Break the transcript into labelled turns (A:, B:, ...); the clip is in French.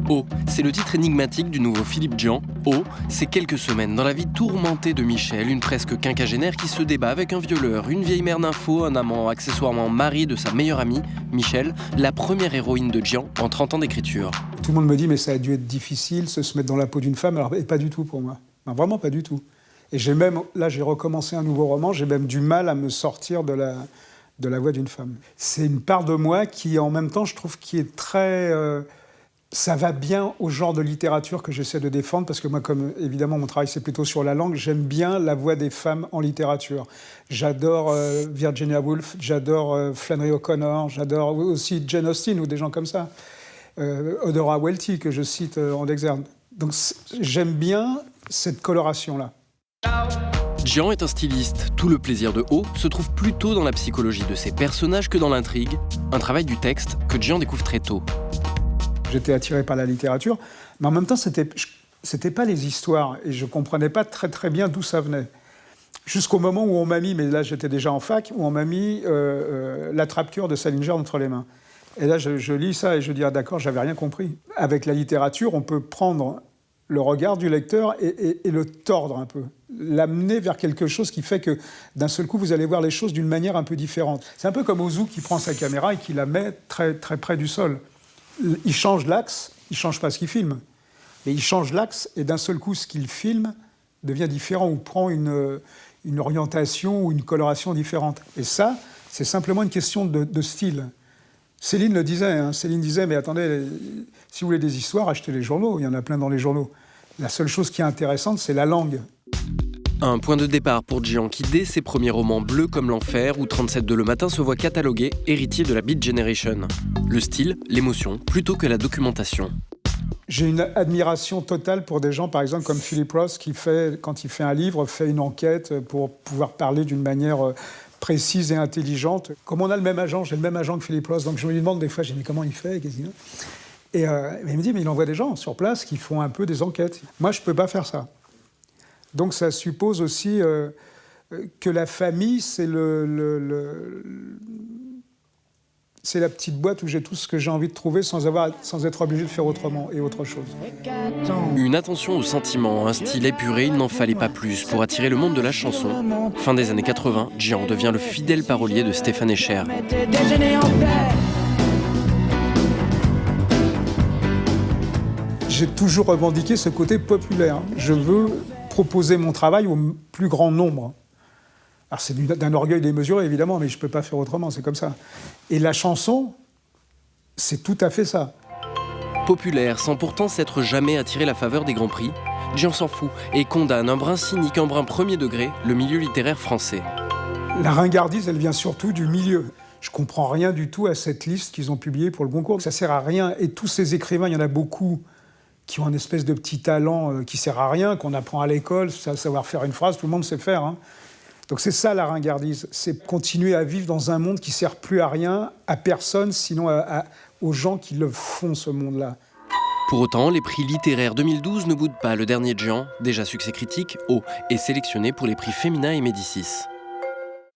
A: Oh, c'est le titre énigmatique du nouveau Philippe Djian. Oh, c'est quelques semaines dans la vie tourmentée de Michel, une presque quinquagénaire qui se débat avec un violeur, une vieille mère d'info, un amant, accessoirement mari de sa meilleure amie, Michel, la première héroïne de Djian en 30 ans d'écriture.
B: Tout le monde me dit, mais ça a dû être difficile, se mettre dans la peau d'une femme, alors et pas du tout pour moi. Non, vraiment pas du tout. Et j'ai même, là j'ai recommencé un nouveau roman, j'ai même du mal à me sortir de la voix d'une femme. C'est une part de moi qui, en même temps, je trouve qui est très... ça va bien au genre de littérature que j'essaie de défendre, parce que moi, comme évidemment mon travail c'est plutôt sur la langue, j'aime bien la voix des femmes en littérature. J'adore Virginia Woolf, j'adore Flannery O'Connor, j'adore aussi Jane Austen ou des gens comme ça. Odora Welty, que je cite en exergue. Donc j'aime bien cette coloration-là.
A: Djian est un styliste. Tout le plaisir de Oh se trouve plutôt dans la psychologie de ses personnages que dans l'intrigue. Un travail du texte que Djian découvre très tôt.
B: J'étais attiré par la littérature, mais en même temps, c'était pas les histoires, et je comprenais pas très bien d'où ça venait. Jusqu'au moment où on m'a mis, mais là j'étais déjà en fac, où on m'a mis L'Attrape-cœur de Salinger entre les mains. Et là, je lis ça et je dis, ah d'accord, j'avais rien compris. Avec la littérature, on peut prendre le regard du lecteur et le tordre un peu, l'amener vers quelque chose qui fait que d'un seul coup, vous allez voir les choses d'une manière un peu différente. C'est un peu comme Ozu qui prend sa caméra et qui la met très près du sol. Il change l'axe, il change pas ce qu'il filme, mais il change l'axe et d'un seul coup, ce qu'il filme devient différent ou prend une orientation ou une coloration différente. Et ça, c'est simplement une question de style. Céline le disait, hein. Céline disait, mais attendez, si vous voulez des histoires, achetez les journaux, il y en a plein dans les journaux. La seule chose qui est intéressante, c'est la langue.
A: Un point de départ pour Djian qui, dès ses premiers romans Bleus comme l'enfer ou 37 de Le Matin, se voit catalogué héritier de la Beat Generation. Le style, l'émotion, plutôt que la documentation.
B: J'ai une admiration totale pour des gens, par exemple, comme Philip Roth, qui, quand il fait un livre, fait une enquête pour pouvoir parler d'une manière précise et intelligente. Comme on a le même agent, j'ai le même agent que Philip Roth, donc je me demande des fois, je dis, mais comment il fait, qu'est-ce qu'il fait ? Et il me dit, mais il envoie des gens sur place qui font un peu des enquêtes. Moi, je ne peux pas faire ça. Donc ça suppose aussi que la famille, c'est c'est la petite boîte où j'ai tout ce que j'ai envie de trouver sans être obligé de faire autrement et autre chose.
A: Une attention aux sentiments, un style épuré, il n'en fallait pas plus pour attirer le monde de la chanson. Fin des années 80, Djian devient le fidèle parolier de Stéphane Echer.
B: J'ai toujours revendiqué ce côté populaire. Je veux proposer mon travail au plus grand nombre. Alors c'est d'un orgueil démesuré, évidemment, mais je ne peux pas faire autrement, c'est comme ça. Et la chanson, c'est tout à fait ça.
A: Populaire, sans pourtant s'être jamais attiré la faveur des grands prix, Djian s'en fout et condamne un brin cynique, un brin premier degré, le milieu littéraire français.
B: La ringardise, elle vient surtout du milieu. Je ne comprends rien du tout à cette liste qu'ils ont publiée pour le Goncourt. Ça ne sert à rien. Et tous ces écrivains, il y en a beaucoup qui ont une espèce de petit talent qui ne sert à rien, qu'on apprend à l'école, savoir faire une phrase, tout le monde sait faire. Hein. Donc c'est ça la ringardise, c'est continuer à vivre dans un monde qui ne sert plus à rien, à personne, sinon aux gens qui le font, ce monde-là.
A: Pour autant, les prix littéraires 2012 ne boudent pas. Le dernier Djian, déjà succès critique, Oh, est sélectionné pour les prix Femina et Médicis.